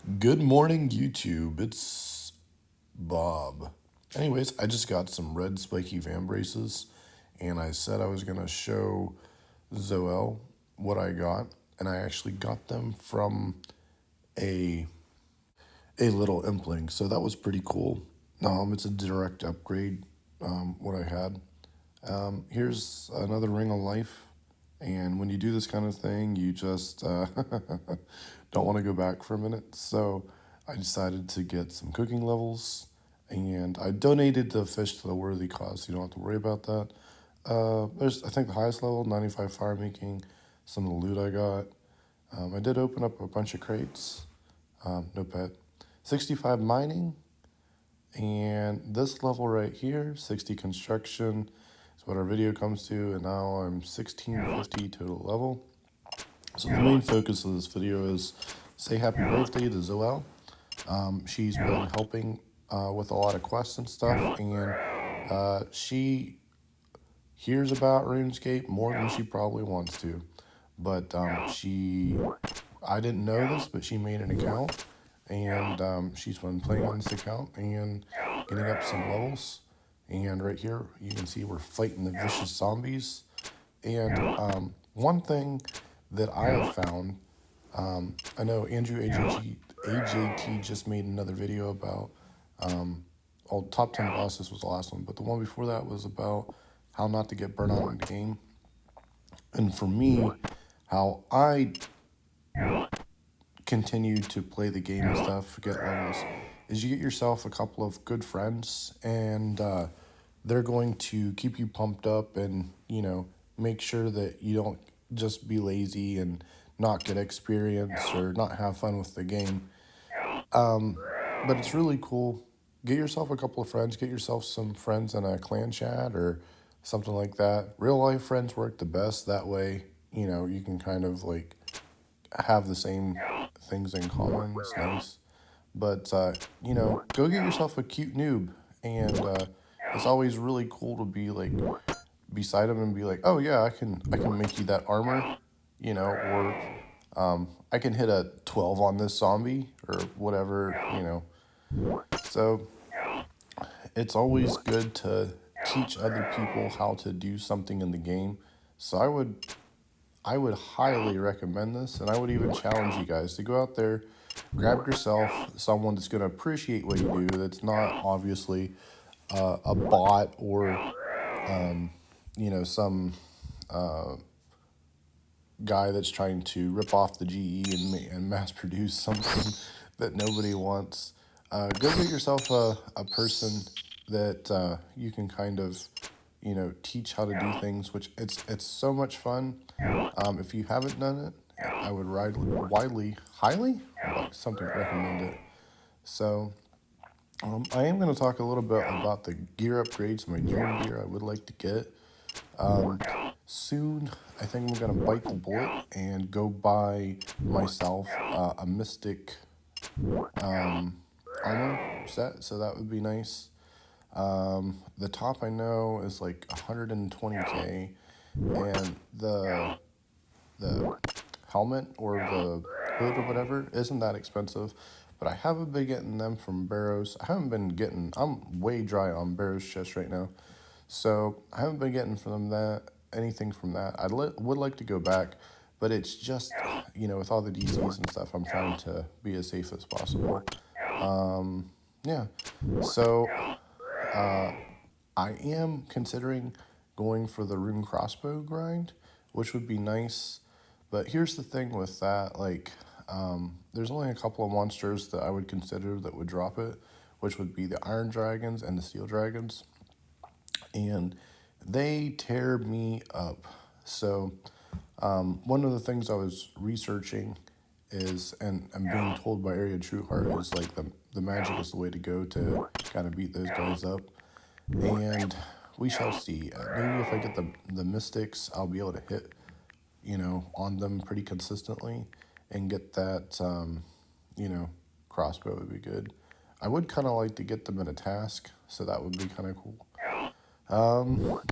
Good morning, YouTube. It's Bob. Anyways, I just got some red spiky fan braces, and I said I was going to show Zoel what I got, and I actually got them from a a little impling, so that was pretty cool. It's a direct upgrade, what I had. Here's another ring of life, and when you do this kind of thing, you just don't want to go back for a minute. So I decided to get some cooking levels, and I donated the fish to the worthy cause. You don't have to worry about that. There's, I think, the highest level, 95 fire making, some of the loot I got. I did open up a bunch of crates, no pet. 65 mining, and this level right here, 60 construction, is what our video comes to, and now I'm 1650 total level. So the main focus of this video is say happy birthday to Zoel. She's been helping with a lot of quests and stuff, and she hears about RuneScape more than she probably wants to. But I didn't know this, but she made an account, and she's been playing on this account and getting up some levels. And right here, you can see we're fighting the vicious zombies. And one thing that I have found, I know Andrew AJT just made another video about, top 10 bosses was the last one, but the one before that was about how not to get burnt out in the game. And for me, how I continue to play the game and stuff, get levels, is you get yourself a couple of good friends, and they're going to keep you pumped up and, make sure that you don't just be lazy and not get experience or not have fun with the game. But it's really cool. Get yourself a couple of friends, get yourself some friends in a clan chat or something like that. Real life friends work the best. That way, you can kind of like have the same things in common. It's nice. But, go get yourself a cute noob. And it's always really cool to be like beside him and be like, oh yeah, I can make you that armor, or I can hit a 12 on this zombie or whatever. So it's always good to teach other people how to do something in the game. So I would highly recommend this, and I would even challenge you guys to go out there, grab yourself someone that's going to appreciate what you do, that's not obviously a bot or some guy that's trying to rip off the GE and mass produce something that nobody wants. Go get yourself a person that you can kind of, teach how to do things, which it's so much fun. If you haven't done it, I would highly, something recommend it. So I am going to talk a little bit about the gear upgrades, my dream gear I would like to get. Soon, I think I'm going to bite the bullet and go buy myself a Mystic armor set, so that would be nice. The top I know is like 120k, and the helmet or the hood or whatever isn't that expensive, but I haven't been getting them from Barrows. I'm way dry on Barrows chest right now, so I haven't been getting from them anything from that. Would like to go back, but it's just, with all the DCs and stuff, I'm trying to be as safe as possible. Yeah, so I am considering going for the rune crossbow grind, which would be nice. But here's the thing with that, like, there's only a couple of monsters that I would consider that would drop it, which would be the iron dragons and the steel dragons. And they tear me up. So one of the things I was researching is, and I'm being told by Area Trueheart, is like the magic is the way to go to kind of beat those guys up. And we shall see. Maybe if I get the mystics, I'll be able to hit, on them pretty consistently and get that, crossbow would be good. I would kind of like to get them in a task, so that would be kind of cool.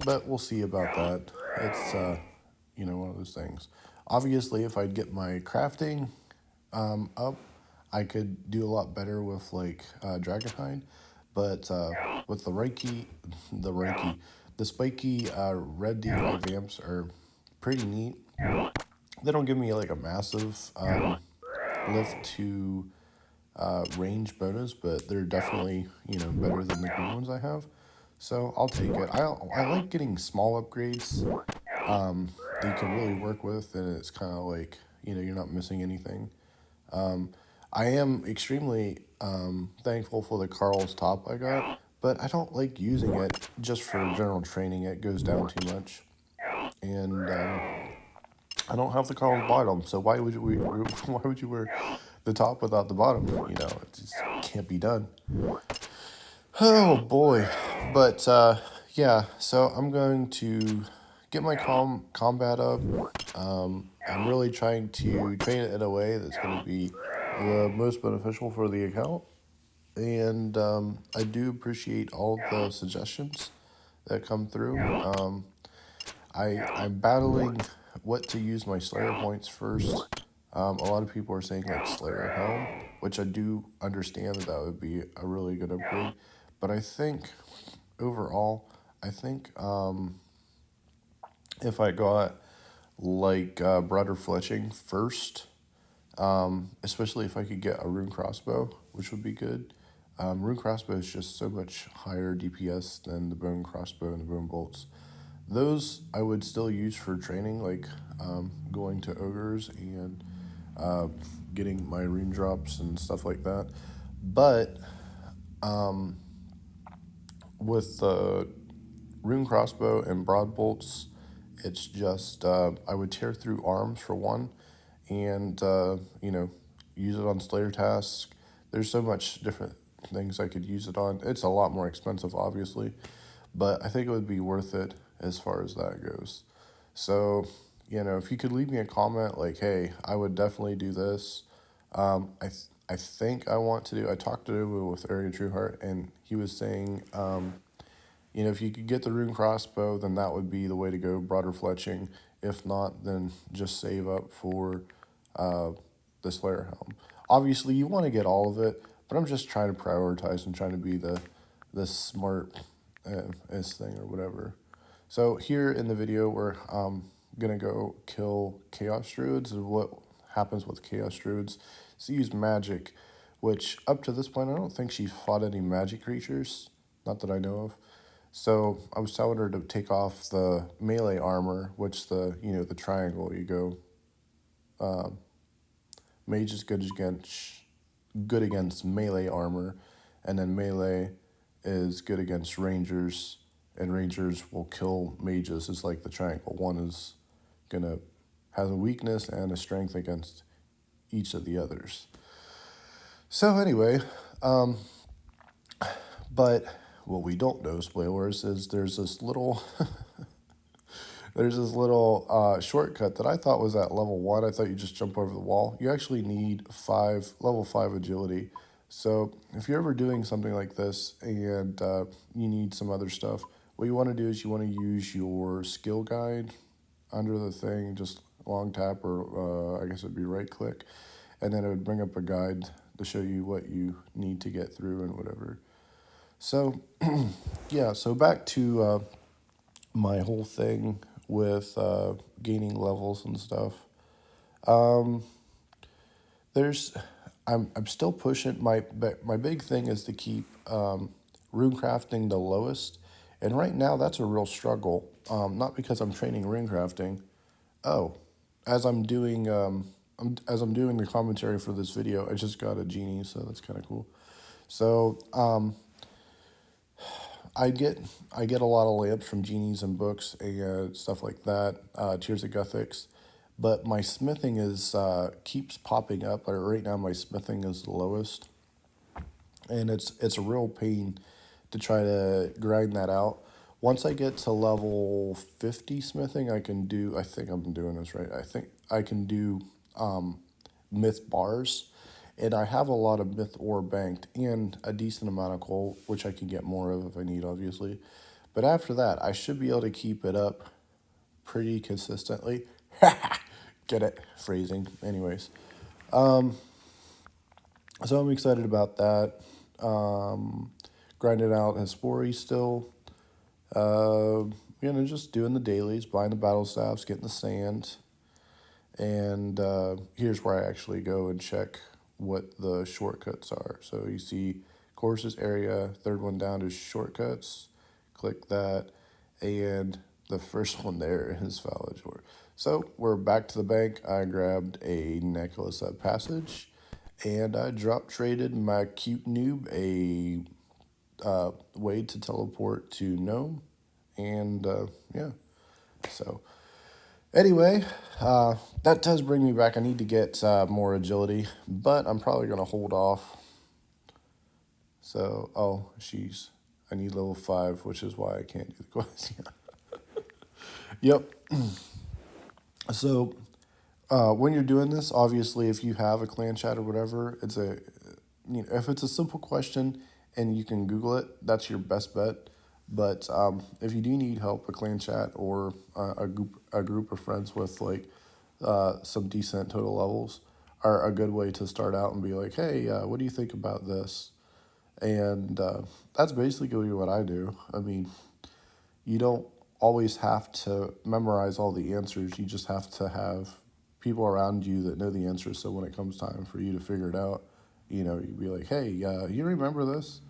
But we'll see about that. It's, one of those things. Obviously, if I'd get my crafting up, I could do a lot better with like Dragonhide, but with the spiky red DI vamps are pretty neat. They don't give me like a massive lift to range bonus, but they're definitely better than the green ones I have. So I'll take it. I like getting small upgrades that you can really work with, and it's kind of like you're not missing anything. I am extremely thankful for the Carl's top I got, but I don't like using it just for general training. It goes down too much, and I don't have the Carl's bottom. So why would you wear the top without the bottom? It just can't be done. Oh boy, but yeah. So I'm going to get my combat up. I'm really trying to train it in a way that's going to be the most beneficial for the account. And I do appreciate all the suggestions that come through. I'm battling what to use my Slayer points first. A lot of people are saying like Slayer Helm, which I do understand that would be a really good upgrade. But I think overall, I think if I got like broader fletching first, especially if I could get a rune crossbow, which would be good. Rune crossbow is just so much higher DPS than the bone crossbow and the bone bolts. Those I would still use for training, like going to ogres and uh, getting my rune drops and stuff like that. But with the rune crossbow and broad bolts, it's just I would tear through arms for one, and use it on Slayer task. There's so much different things I could use it on. It's a lot more expensive, obviously, but I think it would be worth it as far as that goes. So, if you could leave me a comment like, "Hey, I would definitely do this." I think I want to do. I talked to with Area Trueheart, and he was saying, if you could get the rune crossbow, then that would be the way to go. Broader fletching. If not, then just save up for uh, the Slayer helm. Obviously, you want to get all of it, but I'm just trying to prioritize and trying to be the smart S thing or whatever. So here in the video, we're gonna go kill Chaos Druids, and what happens with Chaos Druids is you use magic, which up to this point I don't think she fought any magic creatures, not that I know of. So I was telling her to take off the melee armor, which the triangle you go mage is good against melee armor, and then melee is good against rangers, and rangers will kill mages. It's like the triangle. One is gonna has a weakness and a strength against each of the others. So anyway, but what we don't know, spoilers, is there's this little shortcut that I thought was at level 1. I thought you just jump over the wall. You actually need level 5 agility. So if you're ever doing something like this and you need some other stuff, what you want to do is you want to use your skill guide under the thing, just long tap, or I guess it'd be right click, and then it would bring up a guide to show you what you need to get through and whatever. So yeah, so back to my whole thing with gaining levels and stuff. There's, I'm still pushing. My big thing is to keep rune crafting the lowest, and right now that's a real struggle. Not because I'm training rune crafting. Oh, as I'm doing as I'm doing the commentary for this video, I just got a genie, so that's kind of cool. So I get I get a lot of lamps from genies and books and stuff like that. Tears of Guthix, but my smithing is keeps popping up. Right now, my smithing is the lowest, and it's a real pain to try to grind that out. Once I get to level 50 smithing, I can do. I think I'm doing this right. I think I can do myth bars, and I have a lot of myth ore banked and a decent amount of coal, which I can get more of if I need, obviously. But after that, I should be able to keep it up pretty consistently. Get it? Phrasing. Anyways, So I'm excited about that. Grinding out Hespori still. Uh, just doing the dailies, buying the battle staffs, getting the sand. And here's where I actually go and check what the shortcuts are. So you see courses area, third one down is shortcuts. Click that. And the first one there is Valley Shore. So we're back to the bank. I grabbed a necklace at Passage and I drop traded my cute noob a way to teleport to Gnome. And yeah, so anyway, that does bring me back. I need to get more agility, but I'm probably going to hold off. So, oh, she's. I need level 5, which is why I can't do the quest. Yep. So, when you're doing this, obviously, if you have a clan chat or whatever, if it's a simple question and you can Google it, that's your best bet. But if you do need help, a clan chat or a group of friends with like some decent total levels are a good way to start out and be like, hey, what do you think about this? And that's basically what I do. I mean, you don't always have to memorize all the answers. You just have to have people around you that know the answers. So when it comes time for you to figure it out, you'd be like, hey, you remember this?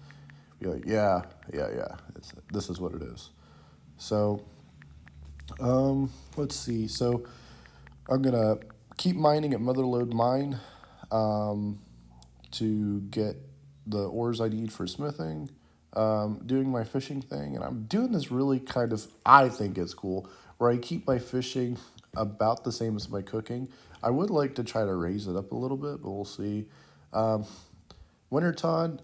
Be like, yeah, yeah, yeah. This is what it is. So let's see. So I'm gonna keep mining at Motherlode Mine to get the ores I need for smithing, doing my fishing thing, and I'm doing this really kind of, I think it's cool, where I keep my fishing about the same as my cooking. I would like to try to raise it up a little bit, but we'll see. Wintertod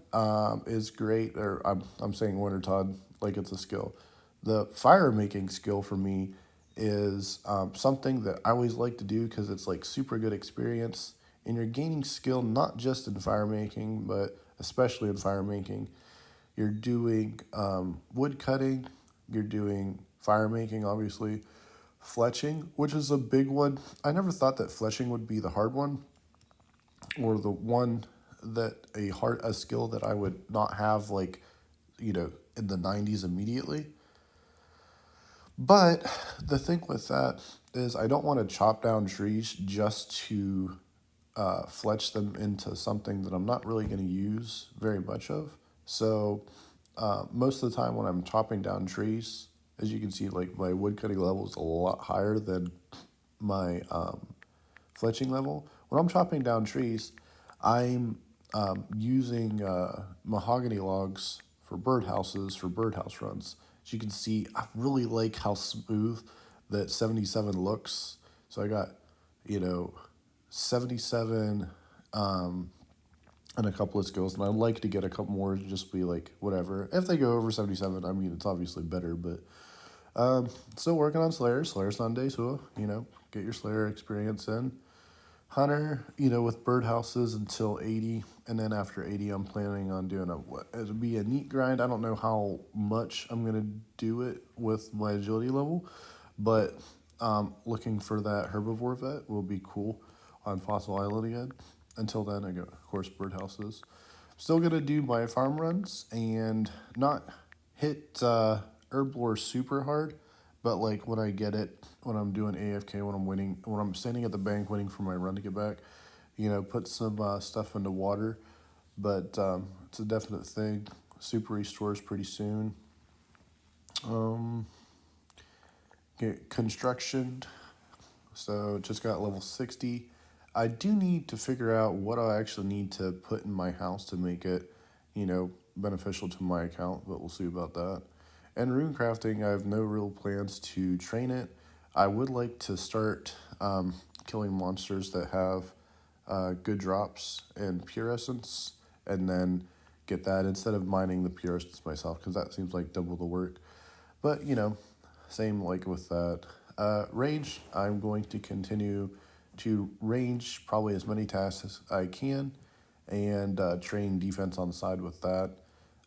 is great, or I'm saying Wintertod like it's a skill. The fire making skill for me is something that I always like to do because it's like super good experience, and you're gaining skill not just in fire making, but especially in fire making. You're doing wood cutting, you're doing fire making, obviously, fletching, which is a big one. I never thought that fletching would be the hard one, or the one that a skill that I would not have like, in the 90s immediately. But the thing with that is I don't want to chop down trees just to fletch them into something that I'm not really going to use very much of. So most of the time when I'm chopping down trees, as you can see, like my wood cutting level is a lot higher than my fletching level. When I'm chopping down trees, I'm using mahogany logs for birdhouses, for birdhouse runs. As you can see, I really like how smooth that 77 looks. So I got, you know, 77 and a couple of skills, and I'd like to get a couple more to just be like, whatever. If they go over 77, I mean, it's obviously better, but still working on Slayer. Slayer's on day 2, get your Slayer experience in. Hunter, with birdhouses until 80, and then after 80, I'm planning on doing it'll be a neat grind. I don't know how much I'm gonna do it with my agility level, but looking for that herbivore vet will be cool on Fossil Island again. Until then, I go, of course, birdhouses. Still gonna do my farm runs and not hit herb lore super hard, but like when I get it, when I'm doing AFK, when I'm winning, when I'm standing at the bank waiting for my run to get back, put some stuff into water. But it's a definite thing. Super restores pretty soon. Get construction. So just got level 60. I do need to figure out what I actually need to put in my house to make it, beneficial to my account, but we'll see about that. And rune crafting, I have no real plans to train it. I would like to start killing monsters that have good drops and pure essence, and then get that instead of mining the pure essence myself, because that seems like double the work. But, same like with that. Range, I'm going to continue to range probably as many tasks as I can, and train defense on the side with that.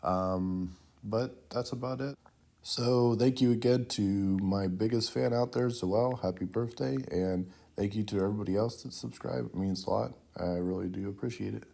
But that's about it. So thank you again to my biggest fan out there, Zoel. Happy birthday, and thank you to everybody else that subscribed. It means a lot. I really do appreciate it.